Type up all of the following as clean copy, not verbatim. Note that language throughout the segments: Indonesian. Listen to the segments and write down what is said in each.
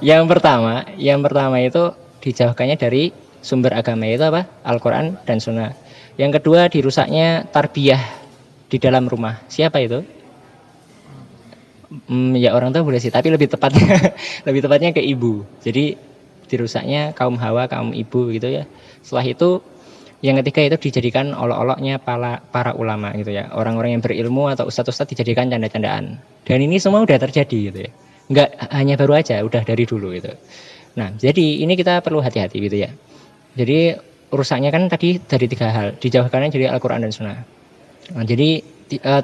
Yang pertama itu dijauhkannya dari sumber agama itu apa? Al-Quran dan Sunnah. Yang kedua dirusaknya tarbiyah di dalam rumah. Siapa itu? Ya orang tua boleh sih, tapi lebih tepatnya lebih tepatnya ke ibu. Jadi dirusaknya kaum hawa, kaum ibu gitu ya. Setelah itu yang ketiga itu dijadikan olok-oloknya para ulama gitu ya. Orang-orang yang berilmu atau ustadz-ustadz dijadikan canda-candaan. Dan ini semua udah terjadi gitu ya. Enggak hanya baru aja, udah dari dulu gitu. Nah, jadi ini kita perlu hati-hati gitu ya. Jadi rusaknya kan tadi dari 3 hal, dijauhkannya dari Al-Quran dan Sunnah. Nah, jadi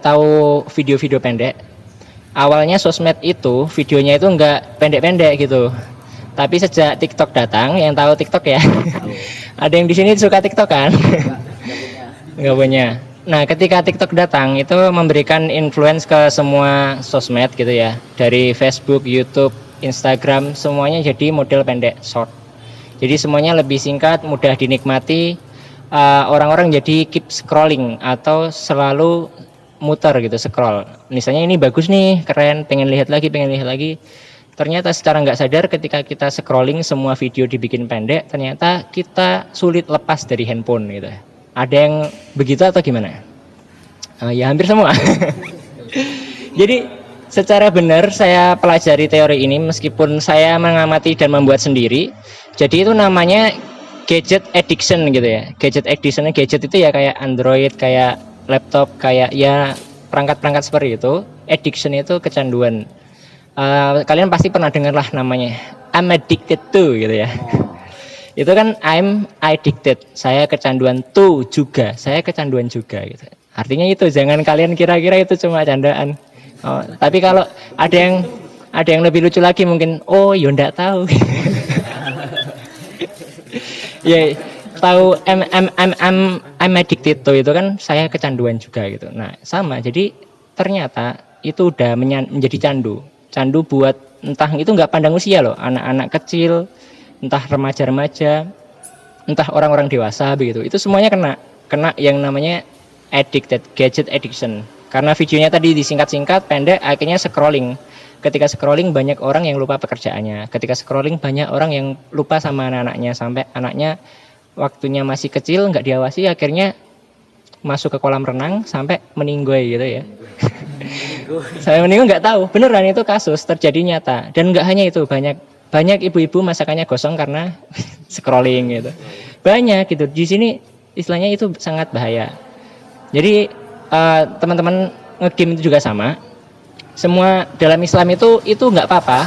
tahu video-video pendek. Awalnya sosmed itu videonya itu enggak pendek-pendek gitu. Tapi sejak TikTok datang, yang tahu TikTok ya. Ada yang di sini suka TikTok kan? Enggak punya. Nah, ketika TikTok datang itu memberikan influence ke semua sosmed gitu ya. Dari Facebook, YouTube, Instagram, semuanya jadi model pendek, short. Jadi semuanya lebih singkat, mudah dinikmati. Orang-orang jadi keep scrolling atau selalu muter gitu, scroll. Misalnya ini bagus nih, keren, pengen lihat lagi. Ternyata secara nggak sadar ketika kita scrolling semua video dibikin pendek, ternyata kita sulit lepas dari handphone gitu. Ada yang begitu atau gimana? Ya hampir semua. Jadi secara benar saya pelajari teori ini meskipun saya mengamati dan membuat sendiri. Jadi itu namanya gadget addiction gitu ya. Gadget itu ya kayak Android, kayak laptop, kayak ya perangkat-perangkat seperti itu. Addiction itu kecanduan. Kalian pasti pernah dengar lah namanya I'm addicted to gitu ya. Itu kan I'm addicted, saya kecanduan to juga, saya kecanduan juga gitu. Artinya itu jangan kalian kira-kira itu cuma candaan. Tapi kalau ada yang lebih lucu lagi mungkin, oh yo ndak tahu. Ya tahu I'm addicted to itu kan saya kecanduan juga gitu. Nah sama, jadi ternyata itu udah menjadi candu buat entah itu nggak pandang usia loh, anak-anak kecil, entah remaja-remaja, entah orang-orang dewasa begitu. Itu semuanya kena yang namanya gadget addiction. Karena videonya tadi disingkat-singkat, pendek, akhirnya scrolling. Ketika scrolling banyak orang yang lupa pekerjaannya. Ketika scrolling banyak orang yang lupa sama anak-anaknya, sampai anaknya waktunya masih kecil nggak diawasi, akhirnya masuk ke kolam renang sampai meninggoy gitu ya. Saya meninggal nggak tahu, beneran itu kasus terjadi nyata. Dan nggak hanya itu, banyak ibu-ibu masakannya gosong karena scrolling gitu. Banyak gitu. Di sini istilahnya itu sangat bahaya. Jadi teman-teman ngegame itu juga sama. Semua dalam Islam itu nggak apa-apa.